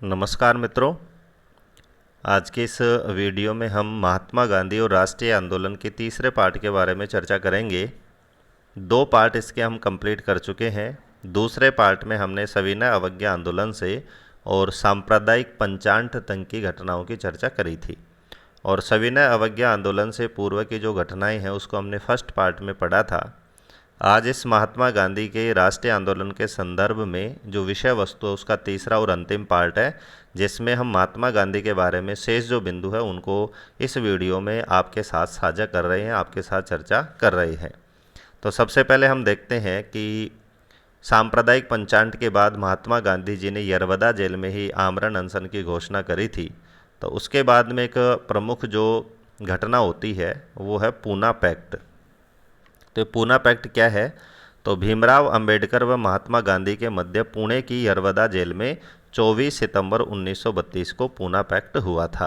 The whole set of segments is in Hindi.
नमस्कार मित्रों। आज के इस वीडियो में हम महात्मा गांधी और राष्ट्रीय आंदोलन के तीसरे पार्ट के बारे में चर्चा करेंगे। 2 पार्ट इसके हम कंप्लीट कर चुके हैं। दूसरे पार्ट में हमने सविनय अवज्ञा आंदोलन से और सांप्रदायिक पंचाटन की घटनाओं की चर्चा करी थी। और सविनय अवज्ञा आंदोलन से पूर्व की जो घटनाएं हैं उसको हमने फर्स्ट पार्ट में पढ़ा था। आज इस महात्मा गांधी के राष्ट्रीय आंदोलन के संदर्भ में जो विषय वस्तु है उसका तीसरा और अंतिम पार्ट है, जिसमें हम महात्मा गांधी के बारे में शेष जो बिंदु है उनको इस वीडियो में आपके साथ साझा कर रहे हैं, आपके साथ चर्चा कर रहे हैं। तो सबसे पहले हम देखते हैं कि सांप्रदायिक पंचाट के बाद महात्मा गांधी जी ने यरवदा जेल में ही आमरण अनशन की घोषणा करी थी। तो उसके बाद में एक प्रमुख जो घटना होती है वो है पूना पैक्ट। तो पूना पैक्ट क्या है? तो भीमराव अंबेडकर व महात्मा गांधी के मध्य पुणे की यरवदा जेल में 24 सितंबर 1932 को पूना पैक्ट हुआ था।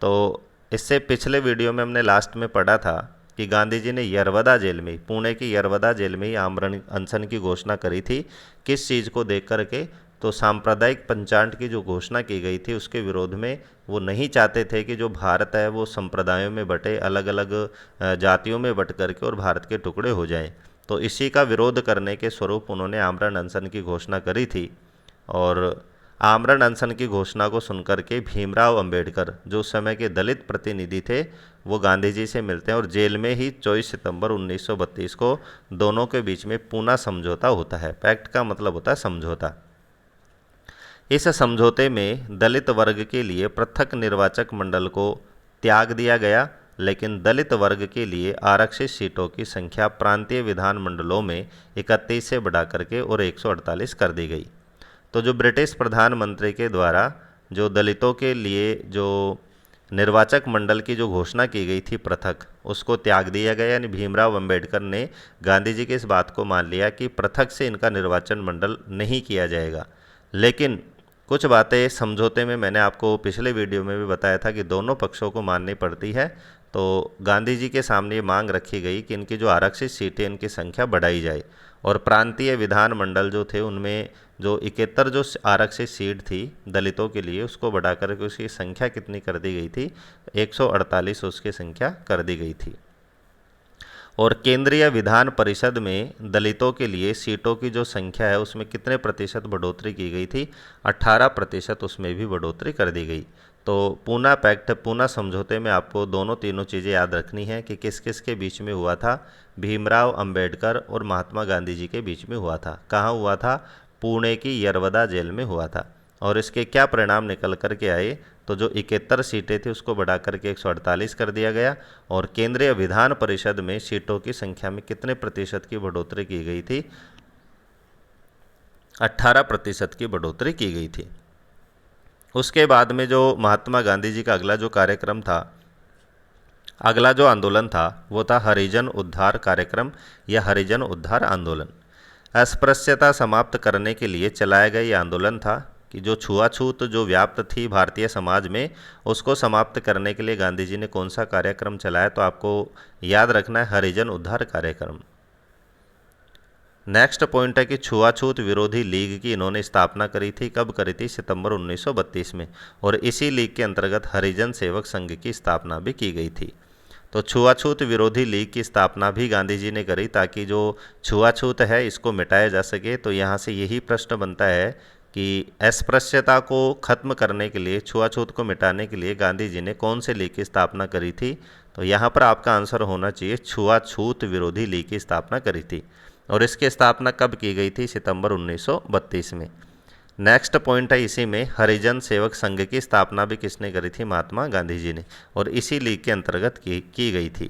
तो इससे पिछले वीडियो में हमने लास्ट में पढ़ा था कि गांधी जी ने यरवदा जेल में, पुणे की यरवदा जेल में ही आमरण अनशन की घोषणा करी थी। किस चीज़ को देख करके? तो सांप्रदायिक पंचाट की जो घोषणा की गई थी उसके विरोध में। वो नहीं चाहते थे कि जो भारत है वो संप्रदायों में बटे, अलग अलग जातियों में बट करके और भारत के टुकड़े हो जाएं। तो इसी का विरोध करने के स्वरूप उन्होंने आमरण अनशन की घोषणा करी थी। और आमरण अनशन की घोषणा को सुनकर के भीमराव अंबेडकर, जो उस समय के दलित प्रतिनिधि थे, वो गांधी जी से मिलते हैं और जेल में ही 24 सितंबर 1932 को दोनों के बीच में पूना समझौता होता है। पैक्ट का मतलब होता है समझौता। इस समझौते में दलित वर्ग के लिए पृथक निर्वाचक मंडल को त्याग दिया गया, लेकिन दलित वर्ग के लिए आरक्षित सीटों की संख्या प्रांतीय विधान मंडलों में 31 से बढ़ा करके और 148 कर दी गई। तो जो ब्रिटिश प्रधानमंत्री के द्वारा जो दलितों के लिए जो निर्वाचक मंडल की जो घोषणा की गई थी पृथक, उसको त्याग दिया गया। यानी भीमराव अंबेडकर ने गांधी जी की इस बात को मान लिया कि पृथक से इनका निर्वाचन मंडल नहीं किया जाएगा। लेकिन कुछ बातें समझौते में मैंने आपको पिछले वीडियो में भी बताया था कि दोनों पक्षों को माननी पड़ती है। तो गांधी जी के सामने ये मांग रखी गई कि इनकी जो आरक्षित सीटें, इनकी संख्या बढ़ाई जाए। और प्रांतीय विधानमंडल जो थे उनमें जो 71 जो आरक्षित सीट थी दलितों के लिए, उसको बढ़ाकर के उसकी संख्या कितनी कर दी गई थी? 148 उसकी संख्या कर दी गई थी। और केंद्रीय विधान परिषद में दलितों के लिए सीटों की जो संख्या है उसमें कितने प्रतिशत बढ़ोतरी की गई थी? 18% उसमें भी बढ़ोतरी कर दी गई। तो पूना पैक्ट, पूना समझौते में आपको दोनों तीनों चीज़ें याद रखनी है कि किस किस के बीच में हुआ था। भीमराव अंबेडकर और महात्मा गांधी जी के बीच में हुआ था। कहाँ हुआ था? पुणे की यरवदा जेल में हुआ था। और इसके क्या परिणाम निकल कर के आए? तो जो 71 सीटें थी उसको बढ़ा करके 148 कर दिया गया। और केंद्रीय विधान परिषद में सीटों की संख्या में कितने प्रतिशत की बढ़ोतरी की गई थी? 18% की बढ़ोतरी की गई थी। उसके बाद में जो महात्मा गांधी जी का अगला जो कार्यक्रम था, अगला जो आंदोलन था वो था हरिजन उद्धार कार्यक्रम या हरिजन उद्धार आंदोलन। अस्पृश्यता समाप्त करने के लिए चलाया गया ये आंदोलन था कि जो छुआछूत जो व्याप्त थी भारतीय समाज में, उसको समाप्त करने के लिए गांधी जी ने कौन सा कार्यक्रम चलाया? तो आपको याद रखना है हरिजन उद्धार कार्यक्रम। नेक्स्ट पॉइंट है कि छुआछूत विरोधी लीग की इन्होंने स्थापना करी थी। कब करी थी? सितंबर 1932 में। और इसी लीग के अंतर्गत हरिजन सेवक संघ की स्थापना भी की गई थी। तो छुआछूत विरोधी लीग की स्थापना भी गांधी जी ने करी ताकि जो छुआछूत है इसको मिटाया जा सके। तो यहाँ से यही प्रश्न बनता है कि अस्पृश्यता को खत्म करने के लिए, छुआछूत को मिटाने के लिए गांधी जी ने कौन से लीग की स्थापना करी थी? तो यहाँ पर आपका आंसर होना चाहिए छुआछूत विरोधी लीग की स्थापना करी थी। और इसकी स्थापना कब की गई थी? सितंबर 1932 में। नेक्स्ट पॉइंट है इसी में, हरिजन सेवक संघ की स्थापना भी किसने करी थी? महात्मा गांधी जी ने। और इसी लीग के अंतर्गत की गई थी।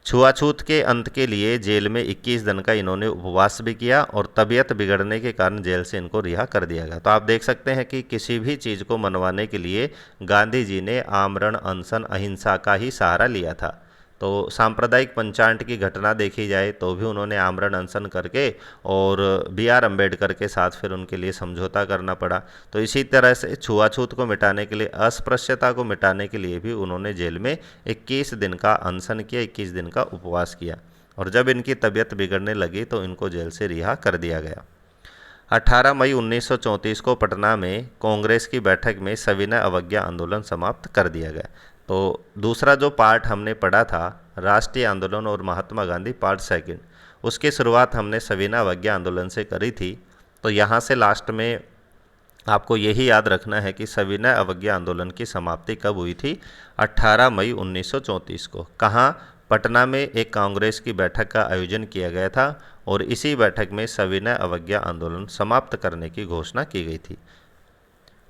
छुआछूत के अंत के लिए जेल में 21 दिन का इन्होंने उपवास भी किया और तबीयत बिगड़ने के कारण जेल से इनको रिहा कर दिया गया। तो आप देख सकते हैं कि किसी भी चीज़ को मनवाने के लिए गांधी जी ने आमरण अनशन, अहिंसा का ही सहारा लिया था। तो सांप्रदायिक पंचाट की घटना देखी जाए तो भी उन्होंने आमरण अनशन करके और B.R. अम्बेडकर के साथ फिर उनके लिए समझौता करना पड़ा। तो इसी तरह से छुआछूत को मिटाने के लिए, अस्पृश्यता को मिटाने के लिए भी उन्होंने जेल में 21 दिन का अनशन किया, 21 दिन का उपवास किया। और जब इनकी तबीयत बिगड़ने लगी तो इनको जेल से रिहा कर दिया गया। 18 मई 1934 को पटना में कांग्रेस की बैठक में सविनय अवज्ञा आंदोलन समाप्त कर दिया गया। तो दूसरा जो पार्ट हमने पढ़ा था राष्ट्रीय आंदोलन और महात्मा गांधी पार्ट सेकंड, उसकी शुरुआत हमने सविनय अवज्ञा आंदोलन से करी थी। तो यहाँ से लास्ट में आपको यही याद रखना है कि सविनय अवज्ञा आंदोलन की समाप्ति कब हुई थी, 18 मई 1934 को। कहाँ? पटना में एक कांग्रेस की बैठक का आयोजन किया गया था और इसी बैठक में सविनय अवज्ञा आंदोलन समाप्त करने की घोषणा की गई थी।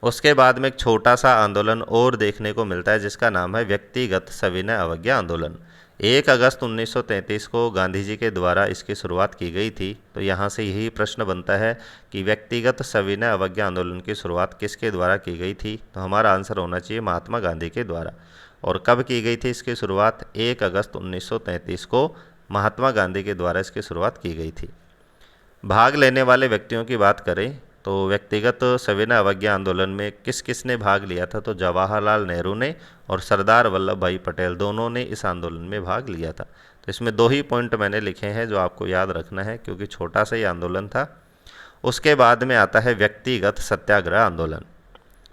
उसके बाद में एक छोटा सा आंदोलन और देखने को मिलता है जिसका नाम है व्यक्तिगत सविनय अवज्ञा आंदोलन। 1 अगस्त 1933 को गांधी जी के द्वारा इसकी शुरुआत की गई थी। तो यहाँ से यही प्रश्न बनता है कि व्यक्तिगत सविनय अवज्ञा आंदोलन की शुरुआत किसके द्वारा की गई थी? तो हमारा आंसर होना चाहिए महात्मा गांधी के द्वारा। और कब की गई थी इसकी शुरुआत? 1 अगस्त 1933 को महात्मा गांधी के द्वारा इसकी शुरुआत की गई थी। भाग लेने वाले व्यक्तियों की बात करें तो व्यक्तिगत सविनय अवज्ञा आंदोलन में किस किस ने भाग लिया था? तो जवाहरलाल नेहरू ने और सरदार वल्लभ भाई पटेल दोनों ने इस आंदोलन में भाग लिया था। तो इसमें 2 ही पॉइंट मैंने लिखे हैं जो आपको याद रखना है क्योंकि छोटा सा ही आंदोलन था। उसके बाद में आता है व्यक्तिगत सत्याग्रह आंदोलन।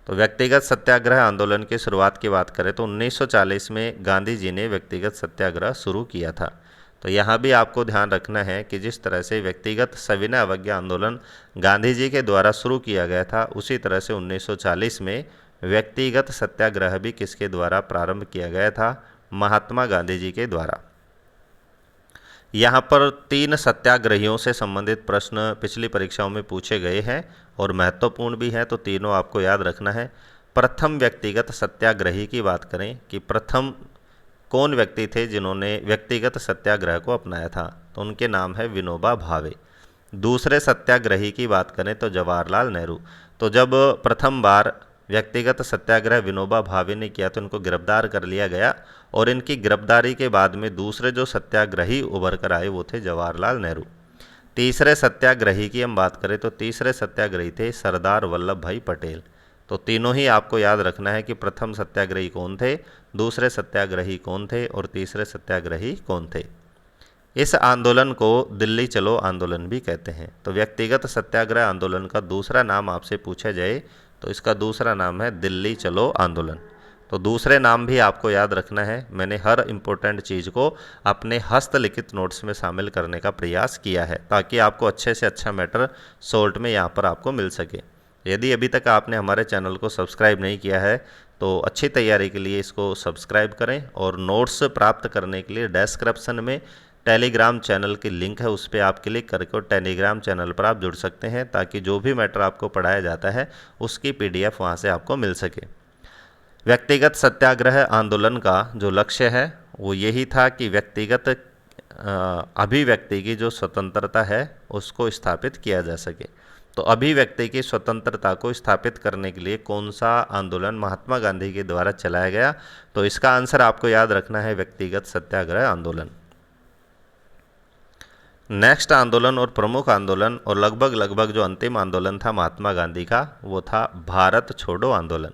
तो व्यक्तिगत सत्याग्रह आंदोलन की शुरुआत की बात करें तो 1940 में गांधी जी ने व्यक्तिगत सत्याग्रह शुरू किया था। तो यहाँ भी आपको ध्यान रखना है कि जिस तरह से व्यक्तिगत सविनय अवज्ञा आंदोलन गांधी जी के द्वारा शुरू किया गया था उसी तरह से 1940 में व्यक्तिगत सत्याग्रह भी किसके द्वारा प्रारंभ किया गया था? महात्मा गांधी जी के द्वारा। यहाँ पर 3 सत्याग्रहियों से संबंधित प्रश्न पिछली परीक्षाओं में पूछे गए हैं और महत्वपूर्ण भी हैं, तो तीनों आपको याद रखना है। प्रथम व्यक्तिगत सत्याग्रही की बात करें कि प्रथम कौन व्यक्ति थे जिन्होंने व्यक्तिगत सत्याग्रह को अपनाया था? तो उनके नाम है विनोबा भावे। दूसरे सत्याग्रही की बात करें तो जवाहरलाल नेहरू। तो जब प्रथम बार व्यक्तिगत सत्याग्रह विनोबा भावे ने किया तो इनको गिरफ्तार कर लिया गया और इनकी गिरफ्तारी के बाद में दूसरे जो सत्याग्रही उभर कर आए वो थे जवाहरलाल नेहरू। तीसरे सत्याग्रही की हम बात करें तो तीसरे सत्याग्रही थे सरदार वल्लभ भाई पटेल। तो तीनों ही आपको याद रखना है कि प्रथम सत्याग्रही कौन थे, दूसरे सत्याग्रही कौन थे और तीसरे सत्याग्रही कौन थे। इस आंदोलन को दिल्ली चलो आंदोलन भी कहते हैं। तो व्यक्तिगत सत्याग्रह आंदोलन का दूसरा नाम आपसे पूछा जाए तो इसका दूसरा नाम है दिल्ली चलो आंदोलन। तो दूसरे नाम भी आपको याद रखना है। मैंने हर इम्पोर्टेंट चीज़ को अपने हस्तलिखित नोट्स में शामिल करने का प्रयास किया है ताकि आपको अच्छे से अच्छा मैटर शॉर्ट में यहाँ पर आपको मिल सके। यदि अभी तक आपने हमारे चैनल को सब्सक्राइब नहीं किया है तो अच्छी तैयारी के लिए इसको सब्सक्राइब करें और नोट्स प्राप्त करने के लिए डिस्क्रिप्शन में टेलीग्राम चैनल की लिंक है, उस पर आप क्लिक करके टेलीग्राम चैनल पर आप जुड़ सकते हैं ताकि जो भी मैटर आपको पढ़ाया जाता है उसकी PDF वहाँ से आपको मिल सके। व्यक्तिगत सत्याग्रह आंदोलन का जो लक्ष्य है वो यही था कि व्यक्तिगत अभिव्यक्ति की जो स्वतंत्रता है उसको स्थापित किया जा सके। तो अभिव्यक्ति की स्वतंत्रता को स्थापित करने के लिए कौन सा आंदोलन महात्मा गांधी के द्वारा चलाया गया? तो इसका आंसर आपको याद रखना है व्यक्तिगत सत्याग्रह आंदोलन। नेक्स्ट आंदोलन और प्रमुख आंदोलन और लगभग जो अंतिम आंदोलन था महात्मा गांधी का वो था भारत छोड़ो आंदोलन।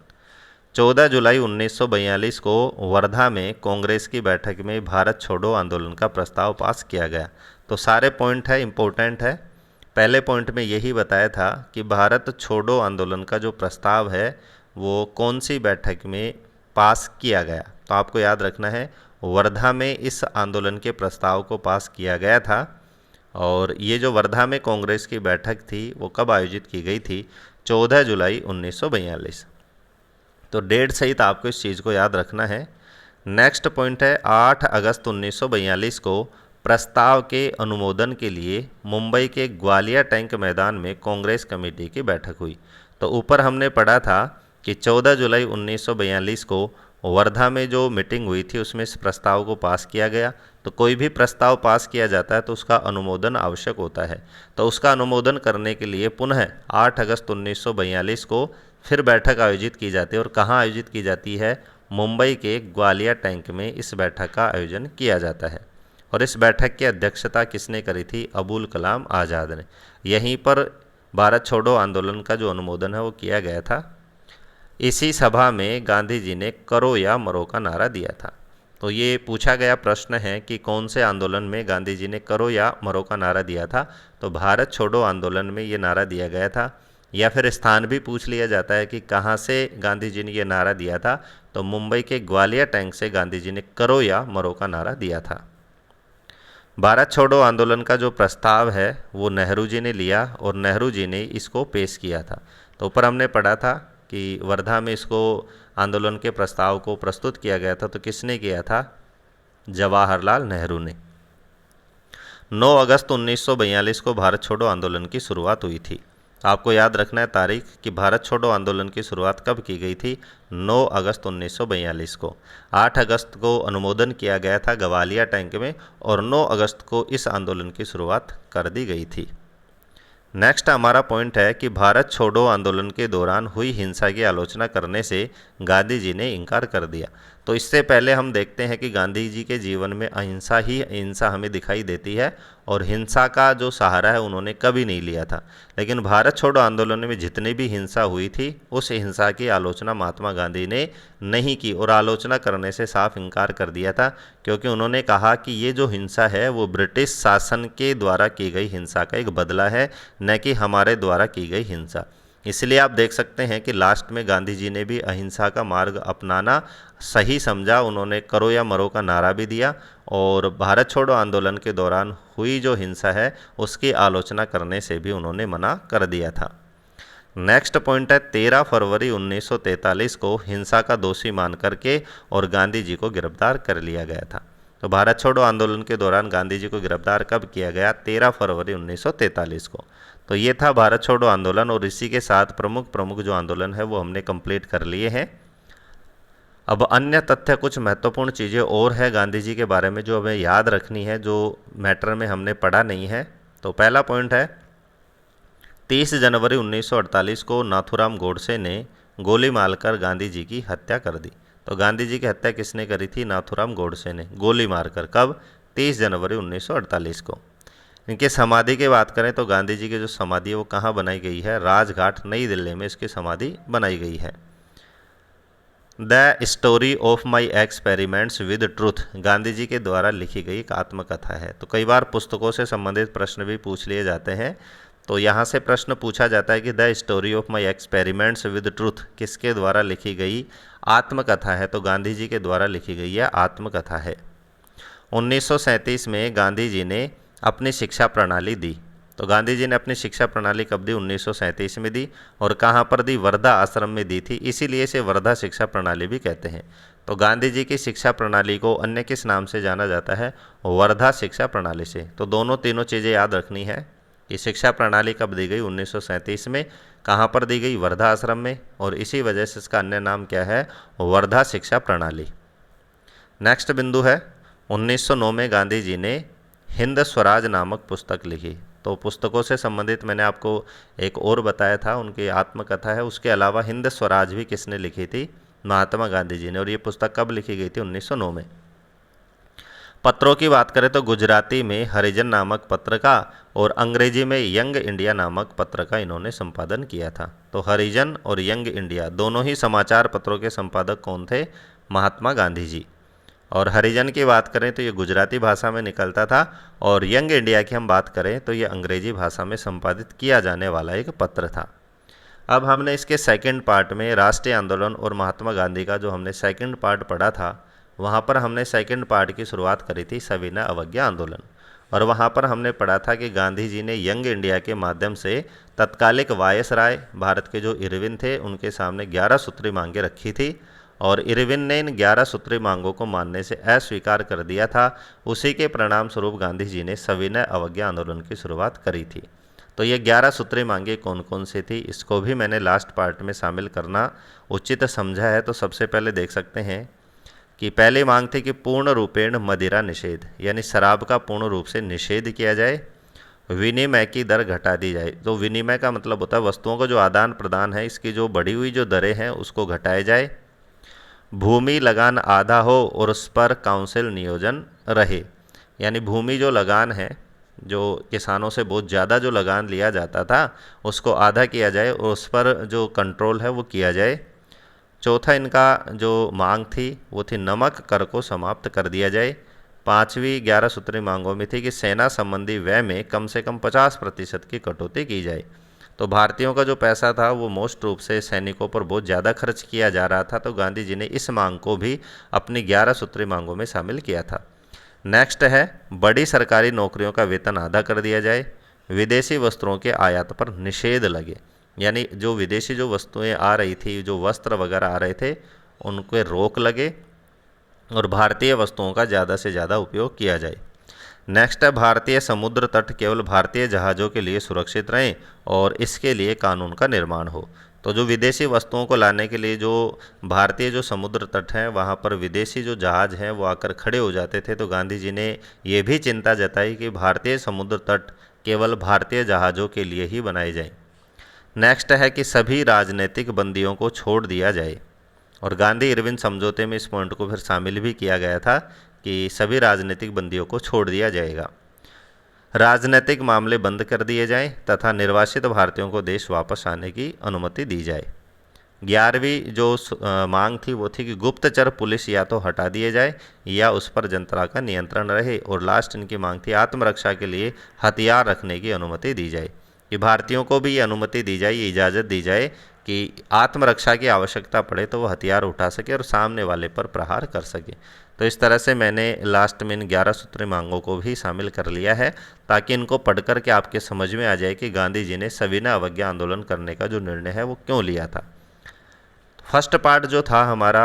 14 जुलाई 1942 को वर्धा में कांग्रेस की बैठक में भारत छोड़ो आंदोलन का प्रस्ताव पास किया गया। तो सारे पॉइंट है इम्पोर्टेंट है। पहले पॉइंट में यही बताया था कि भारत छोड़ो आंदोलन का जो प्रस्ताव है वो कौन सी बैठक में पास किया गया? तो आपको याद रखना है वर्धा में इस आंदोलन के प्रस्ताव को पास किया गया था। और ये जो वर्धा में कांग्रेस की बैठक थी वो कब आयोजित की गई थी? 14 जुलाई 1942। तो डेट सहित आपको इस चीज़ को याद रखना है। नेक्स्ट पॉइंट है 8 अगस्त 1942 को प्रस्ताव के अनुमोदन के लिए मुंबई के ग्वालियर टैंक मैदान में कांग्रेस कमेटी की बैठक हुई। तो ऊपर हमने पढ़ा था कि 14 जुलाई 1942 को वर्धा में जो मीटिंग हुई थी उसमें इस प्रस्ताव को पास किया गया। तो कोई भी प्रस्ताव पास किया जाता है तो उसका अनुमोदन आवश्यक होता है। तो उसका अनुमोदन करने के लिए पुनः 8 अगस्त 1942 को फिर बैठक आयोजित की जाती है। और कहाँ आयोजित की जाती है? मुंबई के ग्वालियर टैंक में इस बैठक का आयोजन किया जाता है। और इस बैठक की अध्यक्षता किसने करी थी? अबुल कलाम आज़ाद ने। यहीं पर भारत छोड़ो आंदोलन का जो अनुमोदन है वो किया गया था। इसी सभा में गांधी जी ने करो या मरो का नारा दिया था। तो ये पूछा गया प्रश्न है कि कौन से आंदोलन में गांधी जी ने करो या मरो का नारा दिया था। तो भारत छोड़ो आंदोलन में ये नारा दिया गया था। या फिर स्थान भी पूछ लिया जाता है कि कहाँ से गांधी जी ने ये नारा दिया था, तो मुंबई के ग्वालियर टैंक से गांधी जी ने करो या मरो का नारा दिया था। भारत छोड़ो आंदोलन का जो प्रस्ताव है वो नेहरू जी ने लिया और नेहरू जी ने इसको पेश किया था। तो ऊपर हमने पढ़ा था कि वर्धा में इसको आंदोलन के प्रस्ताव को प्रस्तुत किया गया था, तो किसने किया था? जवाहरलाल नेहरू ने। 9 अगस्त 1942 को भारत छोड़ो आंदोलन की शुरुआत हुई थी। आपको याद रखना है तारीख कि भारत छोड़ो आंदोलन की शुरुआत कब की गई थी? 9 अगस्त 1942 को। 8 अगस्त को अनुमोदन किया गया था ग्वालियर टैंक में और 9 अगस्त को इस आंदोलन की शुरुआत कर दी गई थी। नेक्स्ट हमारा पॉइंट है कि भारत छोड़ो आंदोलन के दौरान हुई हिंसा की आलोचना करने से गांधी जी ने इनकार कर दिया। तो इससे पहले हम देखते हैं कि गांधी जी के जीवन में अहिंसा ही अहिंसा हमें दिखाई देती है और हिंसा का जो सहारा है उन्होंने कभी नहीं लिया था। लेकिन भारत छोड़ो आंदोलन में जितनी भी हिंसा हुई थी उस हिंसा की आलोचना महात्मा गांधी ने नहीं की और आलोचना करने से साफ इनकार कर दिया था, क्योंकि उन्होंने कहा कि ये जो हिंसा है वो ब्रिटिश शासन के द्वारा की गई हिंसा का एक बदला है, न कि हमारे द्वारा की गई हिंसा। इसलिए आप देख सकते हैं कि लास्ट में गांधी जी ने भी अहिंसा का मार्ग अपनाना सही समझा। उन्होंने करो या मरो का नारा भी दिया और भारत छोड़ो आंदोलन के दौरान हुई जो हिंसा है उसकी आलोचना करने से भी उन्होंने मना कर दिया था। नेक्स्ट पॉइंट है 13 फरवरी 1943 को हिंसा का दोषी मान करके और गांधी जी को गिरफ्तार कर लिया गया था। तो भारत छोड़ो आंदोलन के दौरान गांधी जी को गिरफ्तार कब किया गया? 13 फरवरी 1943 को। तो ये था भारत छोड़ो आंदोलन और इसी के साथ प्रमुख जो आंदोलन है वो हमने कंप्लीट कर लिए हैं। अब अन्य तथ्य कुछ महत्वपूर्ण चीज़ें और है गांधी जी के बारे में जो हमें याद रखनी है, जो मैटर में हमने पढ़ा नहीं है। तो पहला पॉइंट है 30 जनवरी 1948 को नाथूराम गोडसे ने गोली मारकर गांधी जी की हत्या कर दी। तो गांधी जी की हत्या किसने करी थी? नाथूराम गोडसे ने गोली मारकर। कब? 30 जनवरी 1948 को। इनके समाधि की बात करें तो गांधी जी की जो समाधि है वो कहाँ बनाई गई है? राजघाट नई दिल्ली में इसकी समाधि बनाई गई है। The story of my experiments with truth Gandhi ji के द्वारा लिखी गई एक आत्मकथा है। तो कई बार पुस्तकों से संबंधित प्रश्न भी पूछ लिए जाते हैं। तो यहाँ से प्रश्न पूछा जाता है कि the story of my experiments with truth किसके द्वारा लिखी गई आत्मकथा है? तो गांधी जी के द्वारा लिखी गई यह आत्मकथा है। 1937 में गांधी जी ने अपनी शिक्षा प्रणाली दी। तो गांधी जी ने अपनी शिक्षा प्रणाली कब दी? 1937 में दी। और कहाँ पर दी? वर्धा आश्रम में दी थी, इसीलिए इसे वर्धा शिक्षा प्रणाली भी कहते हैं। तो गांधी जी की शिक्षा प्रणाली को अन्य किस नाम से जाना जाता है? वर्धा शिक्षा प्रणाली से। तो तीनों चीज़ें याद रखनी है कि शिक्षा प्रणाली कब दी गई? 1937 में। कहाँ पर दी गई? वर्धा आश्रम में। और इसी वजह से इसका अन्य नाम क्या है? वर्धा शिक्षा प्रणाली। नेक्स्ट बिंदु है 1909 में गांधी जी ने हिंद स्वराज नामक पुस्तक लिखी। तो पुस्तकों से संबंधित मैंने आपको एक और बताया था, उनकी आत्मकथा है। उसके अलावा हिंद स्वराज भी किसने लिखी थी? महात्मा गांधी जी ने। और ये पुस्तक कब लिखी गई थी? 1909 में। पत्रों की बात करें तो गुजराती में हरिजन नामक पत्र का और अंग्रेजी में यंग इंडिया नामक पत्र का इन्होंने संपादन किया था। तो हरिजन और यंग इंडिया दोनों ही समाचार पत्रों के संपादक कौन थे? महात्मा गांधी जी। और हरिजन की बात करें तो ये गुजराती भाषा में निकलता था और यंग इंडिया की हम बात करें तो ये अंग्रेजी भाषा में संपादित किया जाने वाला एक पत्र था। अब हमने इसके सेकंड पार्ट में राष्ट्रीय आंदोलन और महात्मा गांधी का जो हमने सेकंड पार्ट पढ़ा था, वहाँ पर हमने सेकंड पार्ट की शुरुआत करी थी सविनय अवज्ञा आंदोलन। और वहाँ पर हमने पढ़ा था कि गांधी जी ने यंग इंडिया के माध्यम से तत्कालिक वायसराय भारत के जो इरविन थे उनके सामने 11 सूत्री मांगें रखी थी और इरविन ने इन 11 सूत्री मांगों को मानने से अस्वीकार कर दिया था। उसी के परिणाम स्वरूप गांधी जी ने सविनय अवज्ञा आंदोलन की शुरुआत करी थी। तो ये 11 सूत्री मांगें कौन कौन सी थी, इसको भी मैंने लास्ट पार्ट में शामिल करना उचित समझा है। तो सबसे पहले देख सकते हैं कि पहली मांग थी कि पूर्ण रूपेण मदिरा निषेध, यानी शराब का पूर्ण रूप से निषेध किया जाए। विनिमय की दर घटा दी जाए। तो विनिमय का मतलब होता है वस्तुओं का जो आदान प्रदान है, इसकी जो बढ़ी हुई जो दरें हैं उसको घटाया जाए। भूमि लगान आधा हो और उस पर काउंसिल नियोजन रहे, यानी भूमि जो लगान है, जो किसानों से बहुत ज़्यादा जो लगान लिया जाता था उसको आधा किया जाए और उस पर जो कंट्रोल है वो किया जाए। चौथा इनका जो मांग थी वो थी नमक कर को समाप्त कर दिया जाए। पांचवी 11 सूत्री मांगों में थी कि सेना संबंधी व्यय में कम से कम 50% की कटौती की जाए। तो भारतीयों का जो पैसा था वो मोस्ट रूप से सैनिकों पर बहुत ज़्यादा खर्च किया जा रहा था, तो गांधी जी ने इस मांग को भी अपनी 11 सूत्री मांगों में शामिल किया था। नेक्स्ट है बड़ी सरकारी नौकरियों का वेतन आधा कर दिया जाए। विदेशी वस्त्रों के आयात पर निषेध लगे, यानी जो विदेशी जो वस्तुएं आ रही थी, जो वस्त्र वगैरह आ रहे थे, उनके रोक लगे और भारतीय वस्तुओं का ज़्यादा से ज़्यादा उपयोग किया जाए। नेक्स्ट है भारतीय समुद्र तट केवल भारतीय जहाज़ों के लिए सुरक्षित रहें और इसके लिए कानून का निर्माण हो। तो जो विदेशी वस्तुओं को लाने के लिए जो भारतीय जो समुद्र तट हैं वहाँ पर विदेशी जो जहाज़ हैं वो आकर खड़े हो जाते थे, तो गांधी जी ने ये भी चिंता जताई कि भारतीय समुद्र तट केवल भारतीय जहाज़ों के लिए ही बनाए जाएं। नेक्स्ट है कि सभी राजनीतिक बंदियों को छोड़ दिया जाए, और गांधी इरविन समझौते में इस पॉइंट को फिर शामिल भी किया गया था कि सभी राजनीतिक बंदियों को छोड़ दिया जाएगा। राजनीतिक मामले बंद कर दिए जाएं तथा निर्वासित भारतीयों को देश वापस आने की अनुमति दी जाए। 11वीं जो मांग थी वो थी कि गुप्तचर पुलिस या तो हटा दिए जाए या उस पर जनता का नियंत्रण रहे, और लास्ट इनकी मांग थी आत्मरक्षा के लिए हथियार रखने की अनुमति दी जाए, कि भारतीयों को भी ये अनुमति दी जाए, ये इजाज़त दी जाए कि आत्मरक्षा की आवश्यकता पड़े तो वो हथियार उठा सके और सामने वाले पर प्रहार कर सके। तो इस तरह से मैंने लास्ट में इन 11 सूत्री मांगों को भी शामिल कर लिया है, ताकि इनको पढ़ कर के आपके समझ में आ जाए कि गांधी जी ने सविनय अवज्ञा आंदोलन करने का जो निर्णय है वो क्यों लिया था। फर्स्ट पार्ट जो था हमारा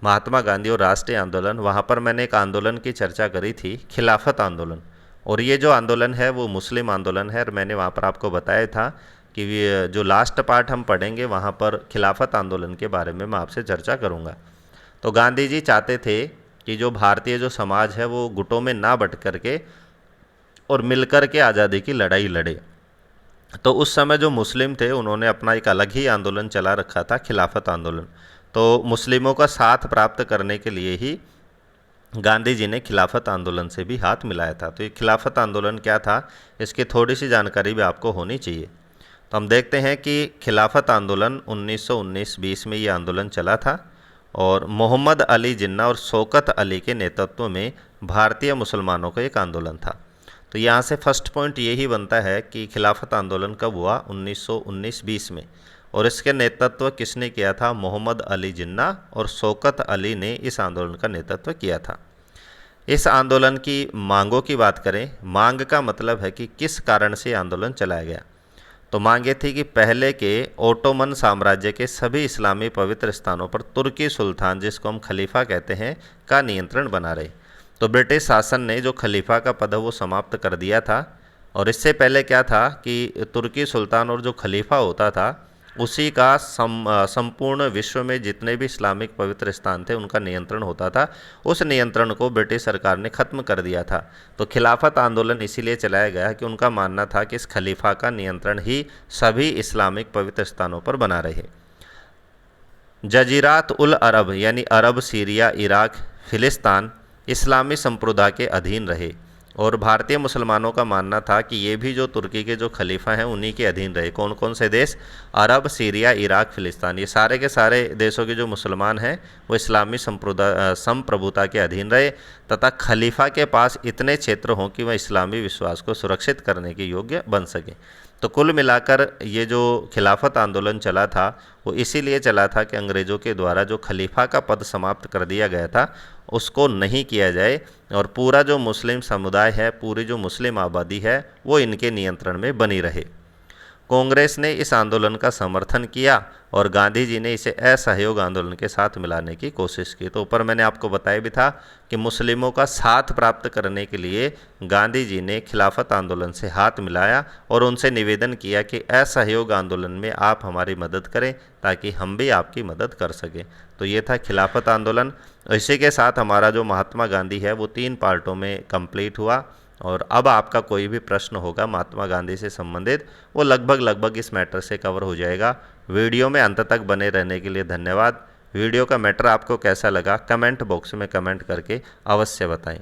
महात्मा गांधी और राष्ट्रीय आंदोलन, वहाँ पर मैंने एक आंदोलन की चर्चा करी थी, खिलाफत आंदोलन, और ये जो आंदोलन है वो मुस्लिम आंदोलन है, और मैंने वहाँ पर आपको बताया था कि जो लास्ट पार्ट हम पढ़ेंगे वहाँ पर खिलाफत आंदोलन के बारे में मैं आपसे चर्चा करूँगा। तो गांधी जी चाहते थे कि जो भारतीय जो समाज है वो गुटों में ना बट करके और मिलकर के आज़ादी की लड़ाई लड़े। तो उस समय जो मुस्लिम थे उन्होंने अपना एक अलग ही आंदोलन चला रखा था, खिलाफत आंदोलन। तो मुस्लिमों का साथ प्राप्त करने के लिए ही गांधी जी ने खिलाफत आंदोलन से भी हाथ मिलाया था। तो ये खिलाफत आंदोलन क्या था, इसकी थोड़ी सी जानकारी भी आपको होनी चाहिए। तो हम देखते हैं कि खिलाफत आंदोलन 1919-20 में ये आंदोलन चला था, और मोहम्मद अली जिन्ना और शौकत अली के नेतृत्व में भारतीय मुसलमानों का एक आंदोलन था। तो यहाँ से फर्स्ट पॉइंट यही बनता है कि खिलाफत आंदोलन कब हुआ, 1919-20 में, और इसके नेतृत्व किसने किया था, मोहम्मद अली जिन्ना और शौकत अली ने इस आंदोलन का नेतृत्व किया था। इस आंदोलन की मांगों की बात करें, मांग का मतलब है कि किस कारण से आंदोलन चलाया गया। तो मांगे थी कि पहले के ओटोमन साम्राज्य के सभी इस्लामी पवित्र स्थानों पर तुर्की सुल्तान, जिसको हम खलीफा कहते हैं, का नियंत्रण बना रहे। तो ब्रिटिश शासन ने जो खलीफा का पद है वो समाप्त कर दिया था, और इससे पहले क्या था कि तुर्की सुल्तान और जो खलीफा होता था उसी का संपूर्ण विश्व में जितने भी इस्लामिक पवित्र स्थान थे उनका नियंत्रण होता था। उस नियंत्रण को ब्रिटिश सरकार ने ख़त्म कर दिया था। तो खिलाफत आंदोलन इसीलिए चलाया गया कि उनका मानना था कि इस खलीफा का नियंत्रण ही सभी इस्लामिक पवित्र स्थानों पर बना रहे। जजीरात उल अरब यानी अरब, सीरिया, इराक, फिलिस्तान इस्लामी संप्रदाय के अधीन रहे, और भारतीय मुसलमानों का मानना था कि ये भी जो तुर्की के जो खलीफा हैं उन्हीं के अधीन रहे। कौन कौन से देश, अरब, सीरिया, इराक, फिलिस्तान, ये सारे के सारे देशों के जो मुसलमान हैं वो इस्लामी संप्रभुता के अधीन रहे, तथा खलीफा के पास इतने क्षेत्र हों कि वह इस्लामी विश्वास को सुरक्षित करने के योग्य बन सके। तो कुल मिलाकर ये जो खिलाफत आंदोलन चला था वो इसीलिए चला था कि अंग्रेज़ों के द्वारा जो खलीफा का पद समाप्त कर दिया गया था उसको नहीं किया जाए, और पूरा जो मुस्लिम समुदाय है, पूरी जो मुस्लिम आबादी है वो इनके नियंत्रण में बनी रहे। कांग्रेस ने इस आंदोलन का समर्थन किया और गांधी जी ने इसे असहयोग आंदोलन के साथ मिलाने की कोशिश की। तो ऊपर मैंने आपको बताया भी था कि मुस्लिमों का साथ प्राप्त करने के लिए गांधी जी ने खिलाफत आंदोलन से हाथ मिलाया और उनसे निवेदन किया कि असहयोग आंदोलन में आप हमारी मदद करें ताकि हम भी आपकी मदद कर सकें। तो ये था खिलाफत आंदोलन। इसी के साथ हमारा जो महात्मा गांधी है वो 3 पार्टों में कंप्लीट हुआ, और अब आपका कोई भी प्रश्न होगा महात्मा गांधी से संबंधित वो लगभग इस मैटर से कवर हो जाएगा। वीडियो में अंत तक बने रहने के लिए धन्यवाद। वीडियो का मैटर आपको कैसा लगा कमेंट बॉक्स में कमेंट करके अवश्य बताएं।